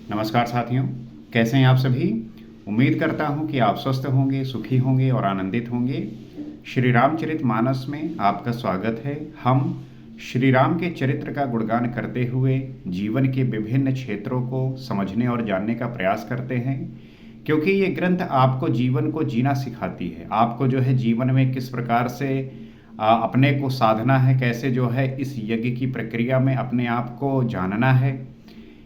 नमस्कार साथियों, कैसे हैं आप सभी। उम्मीद करता हूं कि आप स्वस्थ होंगे, सुखी होंगे और आनंदित होंगे। श्री रामचरितमानस में आपका स्वागत है। हम श्री राम के चरित्र का गुणगान करते हुए जीवन के विभिन्न क्षेत्रों को समझने और जानने का प्रयास करते हैं, क्योंकि ये ग्रंथ आपको जीवन को जीना सिखाती है। आपको जो है जीवन में किस प्रकार से अपने को साधना है, कैसे जो है इस यज्ञ की प्रक्रिया में अपने आप को जानना है,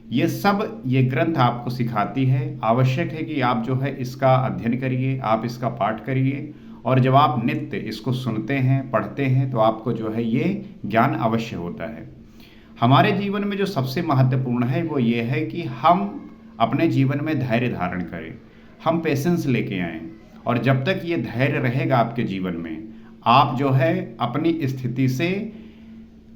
ये ग्रंथ आपको सिखाती है। आवश्यक है कि आप जो है इसका अध्ययन करिए, आप इसका पाठ करिए, और जब आप नित्य इसको सुनते हैं, पढ़ते हैं, तो आपको जो है ये ज्ञान अवश्य होता है। हमारे जीवन में जो सबसे महत्वपूर्ण है वो ये है कि हम अपने जीवन में धैर्य धारण करें, हम पेशेंस लेके आएँ। और जब तक ये धैर्य रहेगा आपके जीवन में, आप जो है अपनी स्थिति से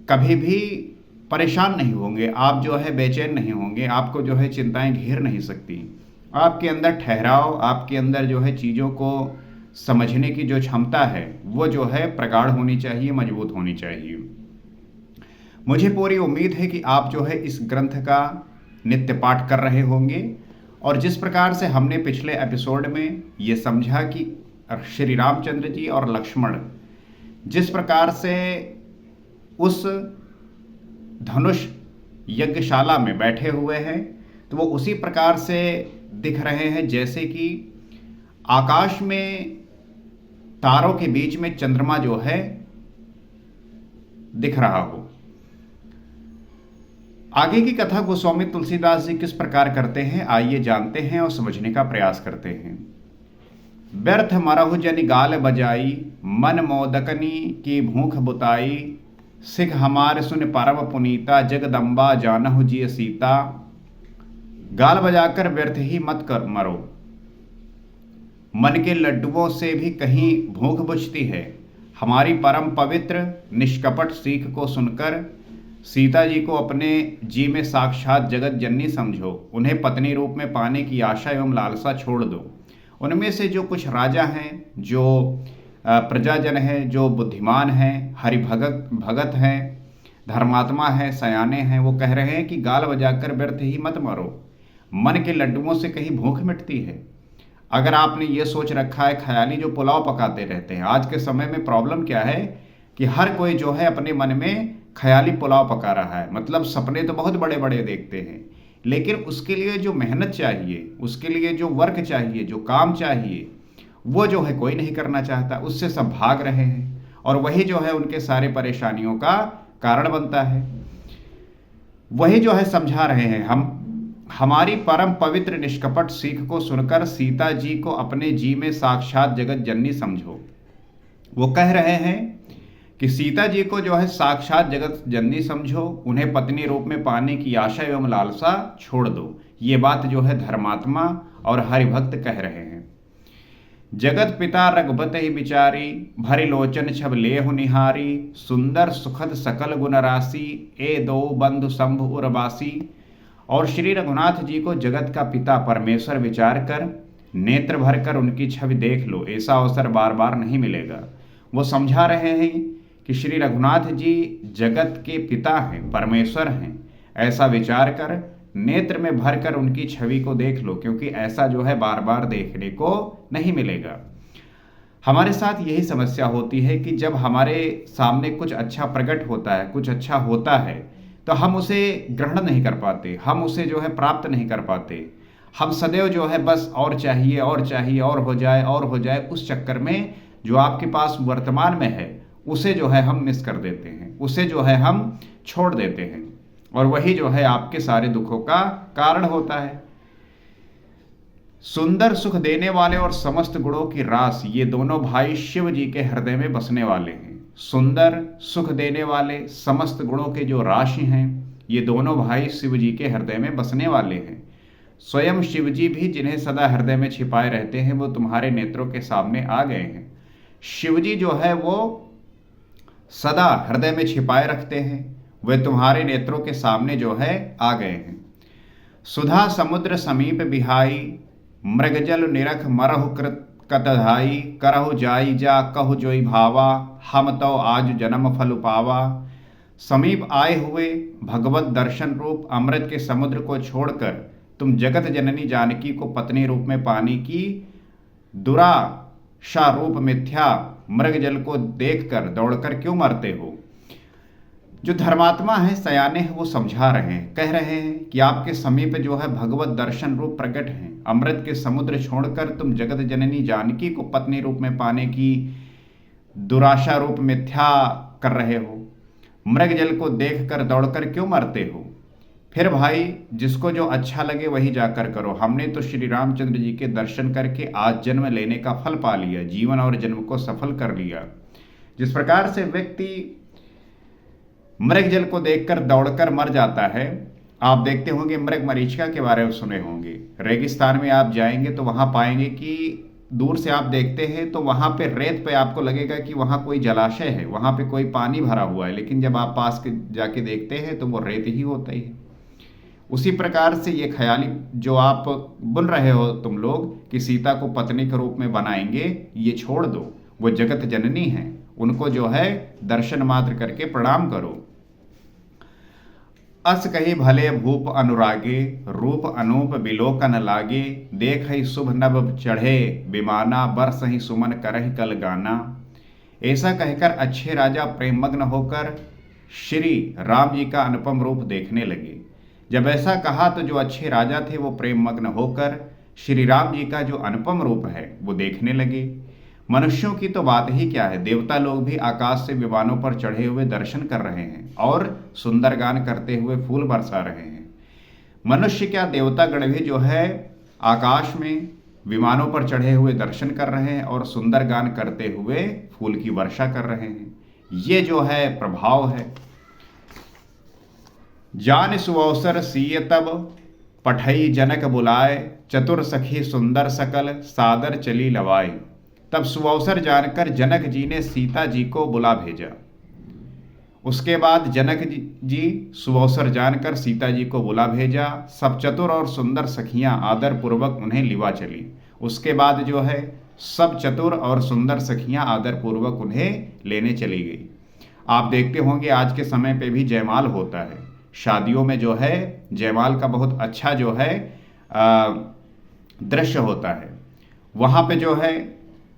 कभी भी परेशान नहीं होंगे, आप जो है बेचैन नहीं होंगे, आपको जो है चिंताएं घेर नहीं सकती। आपके अंदर ठहराव, आपके अंदर जो है चीज़ों को समझने की जो क्षमता है वो जो है प्रगाढ़ होनी चाहिए, मजबूत होनी चाहिए। मुझे पूरी उम्मीद है कि आप जो है इस ग्रंथ का नित्य पाठ कर रहे होंगे, और जिस प्रकार से हमने पिछले एपिसोड में ये समझा कि श्री रामचंद्र जी और लक्ष्मण जिस प्रकार से उस धनुष यज्ञशाला में बैठे हुए हैं, तो वो उसी प्रकार से दिख रहे हैं जैसे कि आकाश में तारों के बीच में चंद्रमा जो है दिख रहा हो। आगे की कथा गोस्वामी तुलसीदास जी किस प्रकार करते हैं, आइए जानते हैं और समझने का प्रयास करते हैं। व्यर्थ मरहु जनि गाल बजाई, मन मोदकनी की भूख बुताई, सिख हमार सुन परम पुनीता, जगदम्बा जानहु जी सीता। गाल बजाकर व्यर्थ ही मत कर मरो, मन के लड्डुओं से भी कहीं भूख बुझती है। हमारी परम पवित्र निष्कपट सीख को सुनकर सीता जी को अपने जी में साक्षात जगत जननी समझो। उन्हें पत्नी रूप में पाने की आशा एवं लालसा छोड़ दो। उनमें से जो कुछ राजा हैं, जो प्रजाजन है, जो बुद्धिमान हैं, भगत हैं, धर्मात्मा हैं, सयाने हैं, वो कह रहे हैं कि गाल बजाकर व्यर्थ ही मत मरो, मन के लड्डुओं से कहीं भूख मिटती है। अगर आपने ये सोच रखा है ख्याली जो पुलाव पकाते रहते हैं, आज के समय में प्रॉब्लम क्या है कि हर कोई जो है अपने मन में ख्याली पुलाव पका रहा है। मतलब सपने तो बहुत बड़े बड़े देखते हैं, लेकिन उसके लिए जो मेहनत चाहिए, उसके लिए जो वर्क चाहिए, जो काम चाहिए, वो जो है कोई नहीं करना चाहता। उससे सब भाग रहे हैं, और वही जो है उनके सारे परेशानियों का कारण बनता है। वही जो है समझा रहे हैं हम, हमारी परम पवित्र निष्कपट सीख को सुनकर सीता जी को अपने जी में साक्षात जगत जननी समझो। वो कह रहे हैं कि सीता जी को जो है साक्षात जगत जननी समझो, उन्हें पत्नी रूप में पाने की आशा एवं लालसा छोड़ दो। ये बात जो है धर्मात्मा और हरिभक्त कह रहे हैं। जगत पिता रघुपत ही बिचारी, भरि लोचन छब लेहु निहारी, सुंदर सुखद सकल गुण राशि, ए दो बंधु शंभु उर्वासी। और श्री रघुनाथ जी को जगत का पिता परमेश्वर विचार कर नेत्र भर कर उनकी छवि देख लो, ऐसा अवसर बार बार नहीं मिलेगा। वो समझा रहे हैं कि श्री रघुनाथ जी जगत के पिता हैं, परमेश्वर हैं, ऐसा विचार कर नेत्र में भरकर उनकी छवि को देख लो, क्योंकि ऐसा जो है बार बार देखने को नहीं मिलेगा। हमारे साथ यही समस्या होती है कि जब हमारे सामने कुछ अच्छा प्रकट होता है, कुछ अच्छा होता है, तो हम उसे ग्रहण नहीं कर पाते, हम उसे जो है प्राप्त नहीं कर पाते। हम सदैव जो है बस और चाहिए और चाहिए, और हो जाए और हो जाए, उस चक्कर में जो आपके पास वर्तमान में है उसे जो है हम मिस कर देते हैं, उसे जो है हम छोड़ देते हैं, और वही जो है आपके सारे दुखों का कारण होता है। सुंदर सुख देने वाले और समस्त गुणों की रास, ये दोनों भाई शिव जी के हृदय में बसने वाले हैं। सुंदर सुख देने वाले समस्त गुणों के जो राशि हैं, ये दोनों भाई शिव जी के हृदय में बसने वाले हैं। स्वयं शिव जी भी जिन्हें सदा हृदय में छिपाए रहते हैं, वो तुम्हारे नेत्रों के सामने आ गए हैं। शिव जी जो है वो सदा हृदय में छिपाए रखते हैं, वे तुम्हारे नेत्रों के सामने जो है आ गए हैं। सुधा समुद्र समीप बिहाई, मृगजल निरख मरहु कृत कतधाई, करहु जाई जा कहु जोई भावा, हम तो आज जन्म फल पावा। समीप आए हुए भगवत दर्शन रूप अमृत के समुद्र को छोड़कर तुम जगत जननी जानकी को पत्नी रूप में पाने की दुराशा रूप मिथ्या मृग जल को देखकर दौड़कर क्यों मरते हो। जो धर्मात्मा है, सयाने हैं, वो समझा रहे हैं, कह रहे हैं कि आपके समीप जो है भगवत दर्शन रूप प्रकट है। अमृत के समुद्र छोड़कर तुम जगत जननी जानकी को पत्नी रूप में पाने की दुराशा रूप मिथ्या कर रहे हो। मृग जल को देखकर दौड़कर क्यों मरते हो। फिर भाई, जिसको जो अच्छा लगे वही जाकर करो। हमने तो श्री रामचंद्र जी के दर्शन करके आज जन्म लेने का फल पा लिया, जीवन और जन्म को सफल कर लिया। जिस प्रकार से व्यक्ति मृग जल को देखकर दौड़कर मर जाता है, आप देखते होंगे मृग मरीचिका के बारे में सुने होंगे। रेगिस्तान में आप जाएंगे तो वहां पाएंगे कि दूर से आप देखते हैं तो वहां पे रेत पे आपको लगेगा कि वहां कोई जलाशय है, वहां पे कोई पानी भरा हुआ है, लेकिन जब आप पास के जाके देखते हैं तो वो रेत ही होता ही है। उसी प्रकार से ये ख्याली जो आप बुन रहे हो तुम लोग कि सीता को पत्नी के रूप में बनाएंगे, ये छोड़ दो। वो जगत जननी है, उनको जो है दर्शन मात्र करके प्रणाम करो। अस कही भले भूप अनुरागे, रूप अनूप बिलोकन लागे, देख ही शुभ नभ चढ़े विमाना, बरस ही सुमन करहि कल गाना। ऐसा कहकर अच्छे राजा प्रेममग्न होकर श्री राम जी का अनुपम रूप देखने लगे। जब ऐसा कहा तो जो अच्छे राजा थे वो प्रेममग्न होकर श्री राम जी का जो अनुपम रूप है वो देखने लगे। मनुष्यों की तो बात ही क्या है, देवता लोग भी आकाश से विमानों पर चढ़े हुए दर्शन कर रहे हैं और सुंदर गान करते हुए फूल बरसा रहे हैं। मनुष्य क्या, देवता गण भी जो है आकाश में विमानों पर चढ़े हुए दर्शन कर रहे हैं और सुंदर गान करते हुए फूल की वर्षा कर रहे हैं। ये जो है प्रभाव है। जान सुअवसर सीय तब पठई जनक बुलाए, चतुर सखी सुंदर सकल सादर चली लवाए। तब सुअवसर जानकर जनक जी ने सीता जी को बुला भेजा। उसके बाद जनक जी सुअवसर जानकर सीता जी को बुला भेजा। सब चतुर और सुंदर सखियां आदर पूर्वक उन्हें लिवा चली। उसके बाद जो है सब चतुर और सुंदर सखियां आदर पूर्वक उन्हें लेने चली गई। आप देखते होंगे आज के समय पे भी जयमाल होता है। शादियों में जो है जयमाल का बहुत अच्छा जो है दृश्य होता है। वहाँ पे जो है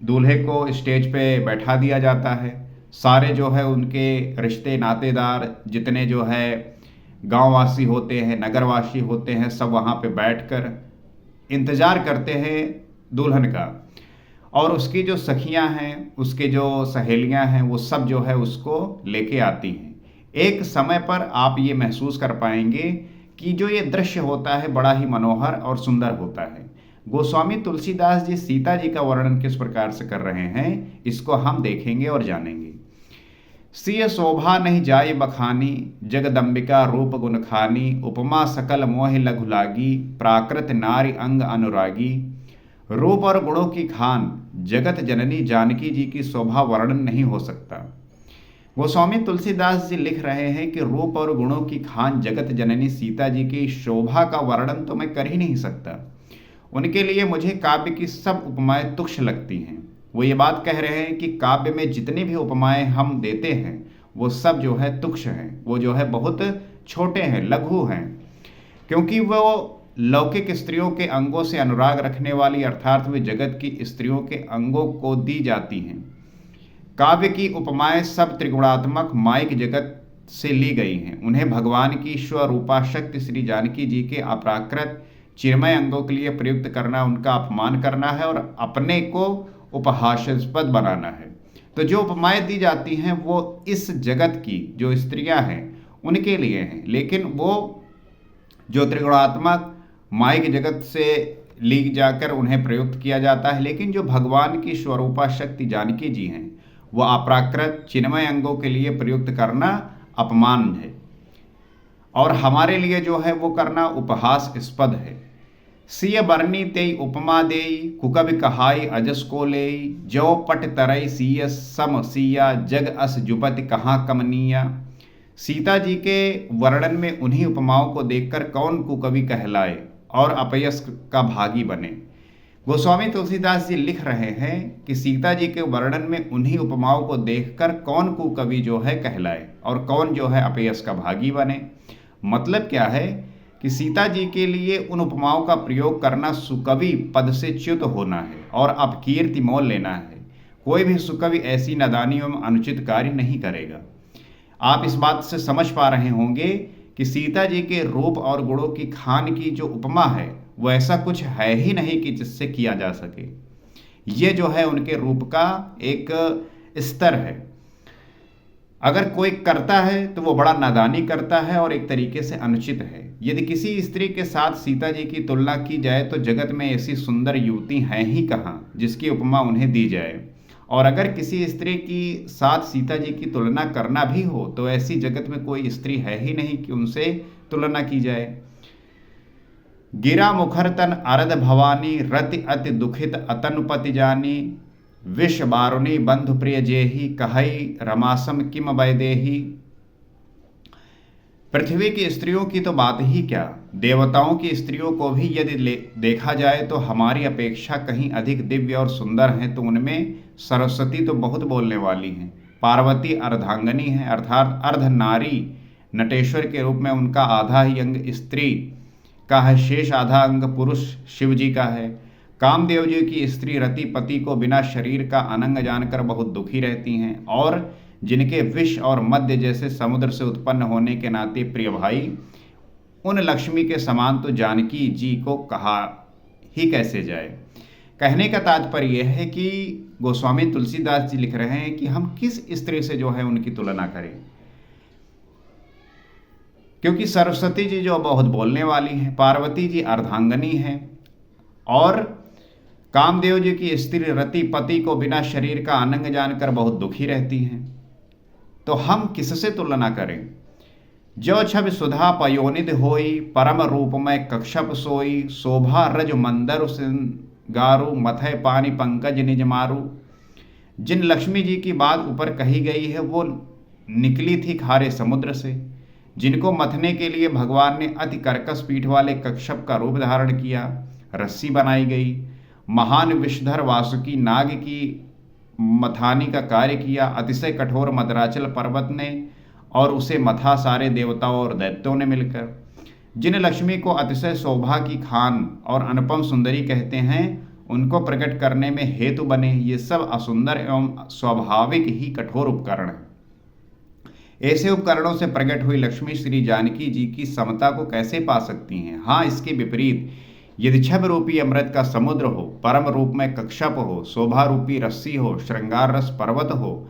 दूल्हे को स्टेज पे बैठा दिया जाता है। सारे जो है उनके रिश्ते नातेदार जितने जो है गांववासी होते हैं, नगरवासी होते हैं, सब वहाँ पे बैठकर इंतज़ार करते हैं दुल्हन का। और उसकी जो सखियां हैं, उसके जो सहेलियां हैं, वो सब जो है उसको लेके आती हैं। एक समय पर आप ये महसूस कर पाएंगे कि जो ये दृश्य होता है बड़ा ही मनोहर और सुंदर होता है। गोस्वामी तुलसीदास जी सीता जी का वर्णन किस प्रकार से कर रहे हैं, इसको हम देखेंगे और जानेंगे। सिय शोभा नहीं जाय बखानी, जगदम्बिका रूप गुण खानी, उपमा सकल मोह लघु लागी, प्राकृत नारी अंग अनुरागी। रूप और गुणों की खान जगत जननी जानकी जी की शोभा वर्णन नहीं हो सकता। गोस्वामी तुलसीदास जी लिख रहे हैं कि रूप और गुणों की खान जगत जननी सीता जी की शोभा का वर्णन तो मैं कर ही नहीं सकता। उनके लिए मुझे काव्य की सब उपमाएं तुच्छ लगती हैं। वो ये बात कह रहे हैं कि काव्य में जितनी भी उपमाएं हम देते हैं वो सब जो है तुच्छ हैं, वो जो है बहुत छोटे हैं, लघु हैं, क्योंकि वो लौकिक स्त्रियों के अंगों से अनुराग रखने वाली अर्थात वे जगत की स्त्रियों के अंगों को दी जाती हैं। काव्य की उपमाएं सब त्रिगुणात्मक माइक जगत से ली गई हैं। उन्हें भगवान की स्वरूपा शक्ति श्री जानकी जी के अपराकृत चिन्मय अंगों के लिए प्रयुक्त करना उनका अपमान करना है और अपने को उपहासास्पद बनाना है। तो जो उपमाएं दी जाती हैं वो इस जगत की जो स्त्रियां हैं उनके लिए हैं, लेकिन वो जो त्रिगुणात्मक माइक जगत से ली जाकर उन्हें प्रयुक्त किया जाता है। लेकिन जो भगवान की स्वरूपा शक्ति जानकी जी हैं वो अपराकृत चिन्मय अंगों के लिए प्रयुक्त करना अपमान है और हमारे लिए जो है वो करना उपहासास्पद है। सिय बरनी तेई उपमा देई, कुकब कहाई अजस को लेई, जो पट तरई सिय सम सिया, जग अस जुपति कहाँ कमनिया। सीता जी के वर्णन में उन्हीं उपमाओं को देखकर कौन कुकवि कहलाए और अपयश का भागी बने। गोस्वामी तुलसीदास जी लिख रहे हैं कि सीता जी के वर्णन में उन्हीं उपमाओं को देखकर कौन कुकवि जो है कहलाए और कौन जो है अपयश का भागी बने। मतलब क्या है कि सीता जी के लिए उन उपमाओं का प्रयोग करना सुकवि पद से च्युत होना है और अपकीर्ति मोल लेना है। कोई भी सुकवि ऐसी नादानी एवं अनुचित कार्य नहीं करेगा। आप इस बात से समझ पा रहे होंगे कि सीता जी के रूप और गुणों की खान की जो उपमा है वो ऐसा कुछ है ही नहीं कि जिससे किया जा सके। ये जो है उनके रूप का एक स्तर है। अगर कोई करता है तो वो बड़ा नादानी करता है और एक तरीके से अनुचित है। यदि किसी स्त्री के साथ सीता जी की तुलना की जाए तो जगत में ऐसी सुंदर युवती हैं ही कहाँ जिसकी उपमा उन्हें दी जाए। और अगर किसी स्त्री की साथ सीता जी की तुलना करना भी हो तो ऐसी जगत में कोई स्त्री है ही नहीं कि उनसे तुलना की जाए। गिरा मुखर तन अरद भवानी रति अति दुखित अतनुपति जानी विष बारुणी बंधु प्रिय जेहि कहई रमासम किम वैदेही। पृथ्वी की स्त्रियों की तो बात ही क्या, देवताओं की स्त्रियों को भी यदि देखा जाए तो हमारी अपेक्षा कहीं अधिक दिव्य और सुंदर हैं। तो उनमें सरस्वती तो बहुत बोलने वाली हैं। पार्वती अर्धांगनी है, अर्थात अर्ध नारी नटेश्वर के रूप में उनका आधा ही अंग स्त्री का है, शेष आधा अंग पुरुष शिव जी का है। कामदेव जी की स्त्री रति पति को बिना शरीर का अनंग जानकर बहुत दुखी रहती हैं और जिनके विष और मध्य जैसे समुद्र से उत्पन्न होने के नाते प्रिय भाई, उन लक्ष्मी के समान तो जानकी जी को कहा ही कैसे जाए। कहने का तात्पर्य यह है कि गोस्वामी तुलसीदास जी लिख रहे हैं कि हम किस स्त्री से जो है उनकी तुलना करें, क्योंकि सरस्वती जी जो बहुत बोलने वाली हैं, पार्वती जी अर्धांगनी हैं और कामदेव जी की स्त्री रति पति को बिना शरीर का अनंग जानकर बहुत दुखी रहती हैं। तो हम किससे तुलना करें। जो छब सुधा पयोनिध होई परम रूपमय कक्षप सोई शोभा रज मंदर गारु मथय पानी पंकज निज मारू। जिन लक्ष्मी जी की बात ऊपर कही गई है वो निकली थी खारे समुद्र से, जिनको मथने के लिए भगवान ने अति कर्कश पीठ वाले कक्षप का रूप धारण किया, रस्सी बनाई गई। महान विषधर वासुकी नाग की मथानी का कार्य किया अतिशय कठोर मदराचल पर्वत ने और उसे मथा सारे देवताओं और दैत्यों ने मिलकर। जिन लक्ष्मी को अतिशय शोभा की खान और अनुपम सुंदरी कहते हैं उनको प्रकट करने में हेतु बने ये सब असुंदर एवं स्वाभाविक ही कठोर उपकरण हैं। ऐसे उपकरणों से प्रकट हुई लक्ष्मी श्री जानकी जी की समता को कैसे पा सकती हैं। हाँ, इसके विपरीत यदि छब रूपी अमृत का समुद्र हो, परम रूप में कक्षप हो, शोभा रूपी रस्सी हो, श्रृंगार रस पर्वत हो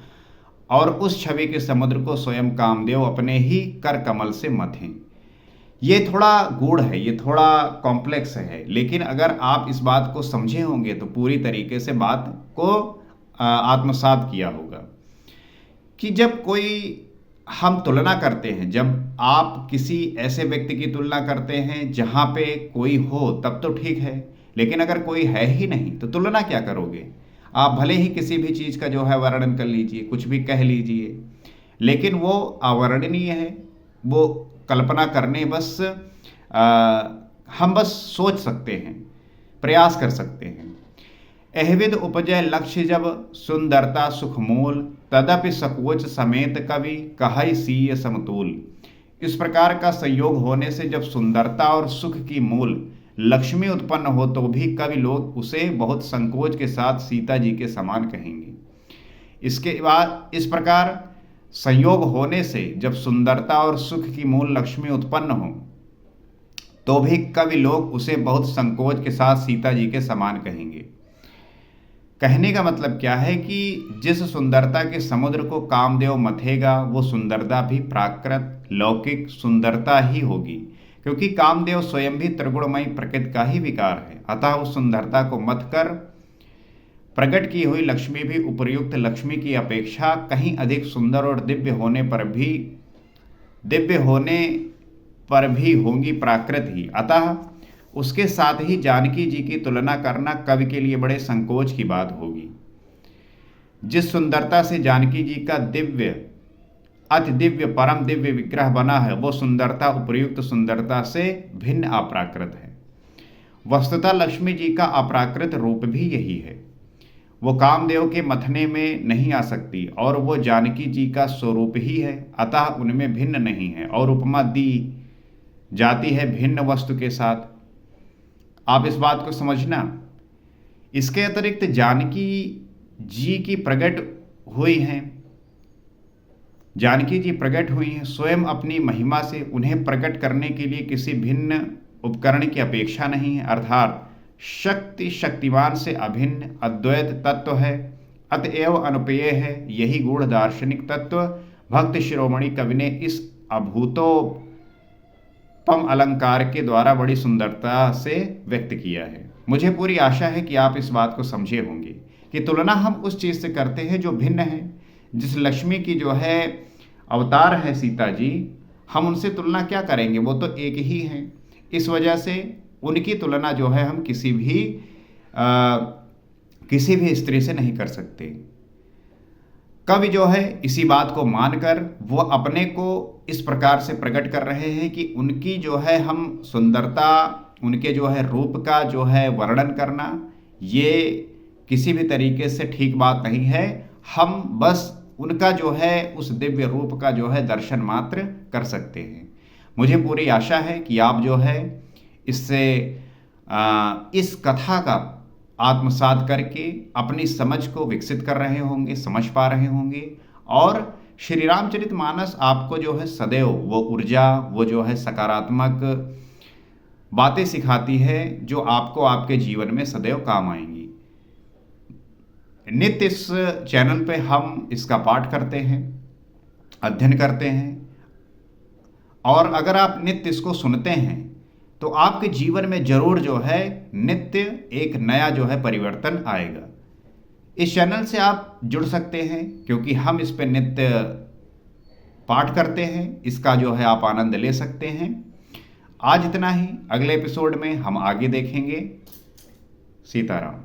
और उस छवि के समुद्र को स्वयं कामदेव अपने ही कर कमल से मथें। ये थोड़ा गूढ़ है, ये थोड़ा कॉम्प्लेक्स है, लेकिन अगर आप इस बात को समझे होंगे तो पूरी तरीके से बात को आत्मसात किया होगा कि जब कोई हम तुलना करते हैं, जब आप किसी ऐसे व्यक्ति की तुलना करते हैं जहाँ पे कोई हो तब तो ठीक है, लेकिन अगर कोई है ही नहीं तो तुलना क्या करोगे। आप भले ही किसी भी चीज़ का जो है वर्णन कर लीजिए, कुछ भी कह लीजिए, लेकिन वो अवर्णनीय है, वो कल्पना करने बस हम बस सोच सकते हैं, प्रयास कर सकते हैं। अहविद उपजय लक्ष्य जब सुंदरता सुखमूल तदपि सकोच समेत कवि कहई सीय समतूल। इस प्रकार का संयोग होने से जब सुंदरता और सुख की मूल लक्ष्मी उत्पन्न हो तो भी कवि लोग उसे बहुत संकोच के साथ सीता जी के समान कहेंगे। इसके बाद इस प्रकार संयोग होने से जब सुंदरता और सुख की मूल लक्ष्मी उत्पन्न हो तो भी कवि लोग उसे बहुत संकोच के साथ सीता जी के समान कहेंगे। कहने का मतलब क्या है कि जिस सुंदरता के समुद्र को कामदेव मथेगा वो सुंदरता भी प्राकृत लौकिक सुंदरता ही होगी, क्योंकि कामदेव स्वयं भी त्रिगुणमयी प्रकृति का ही विकार है। अतः उस सुंदरता को मथ कर प्रकट की हुई लक्ष्मी भी उपर्युक्त लक्ष्मी की अपेक्षा कहीं अधिक सुंदर और दिव्य होने पर भी होंगी प्राकृत ही। अतः उसके साथ ही जानकी जी की तुलना करना कवि के लिए बड़े संकोच की बात होगी। जिस सुंदरता से जानकी जी का दिव्य अति दिव्य परम दिव्य विग्रह बना है वो सुंदरता उपर्युक्त सुंदरता से भिन्न अप्राकृत है। वस्तुतः लक्ष्मी जी का अप्राकृत रूप भी यही है। वो कामदेव के मथने में नहीं आ सकती और वो जानकी जी का स्वरूप ही है, अतः उनमें भिन्न नहीं है। और उपमा दी जाती है भिन्न वस्तु के साथ। आप इस बात को समझना। इसके अतिरिक्त जानकी जी की प्रकट हुई हैं, जानकी जी प्रकट हुई हैं स्वयं अपनी महिमा से। उन्हें प्रकट करने के लिए किसी भिन्न उपकरण की अपेक्षा नहीं है, अर्थात शक्ति शक्तिमान से अभिन्न अद्वैत तत्व है, अतएव अनुपेय है। यही गूढ़ दार्शनिक तत्व भक्त शिरोमणि कवि ने इस अभूतोपम अलंकार के द्वारा बड़ी सुंदरता से व्यक्त किया है। मुझे पूरी आशा है कि आप इस बात को समझे होंगे कि तुलना हम उस चीज से करते हैं जो भिन्न है। जिस लक्ष्मी की जो है अवतार है सीता जी, हम उनसे तुलना क्या करेंगे, वो तो एक ही हैं। इस वजह से उनकी तुलना जो है हम किसी भी स्त्री से नहीं कर सकते। कवि जो है इसी बात को मानकर वो अपने को इस प्रकार से प्रकट कर रहे हैं कि उनकी जो है हम सुंदरता, उनके जो है रूप का जो है वर्णन करना, ये किसी भी तरीके से ठीक बात नहीं है। हम बस उनका जो है उस दिव्य रूप का जो है दर्शन मात्र कर सकते हैं। मुझे पूरी आशा है कि आप जो है इससे इस कथा का आत्मसात करके अपनी समझ को विकसित कर रहे होंगे, समझ पा रहे होंगे। और श्री रामचरितमानस आपको जो है सदैव वो ऊर्जा, वो जो है सकारात्मक बातें सिखाती है जो आपको आपके जीवन में सदैव काम आएंगी। नित्य इस चैनल पे हम इसका पाठ करते हैं, अध्ययन करते हैं, और अगर आप नित्य इसको सुनते हैं तो आपके जीवन में जरूर जो है नित्य एक नया जो है परिवर्तन आएगा। इस चैनल से आप जुड़ सकते हैं क्योंकि हम इस पे नित्य पाठ करते हैं, इसका जो है आप आनंद ले सकते हैं। आज इतना ही, अगले एपिसोड में हम आगे देखेंगे। सीताराम।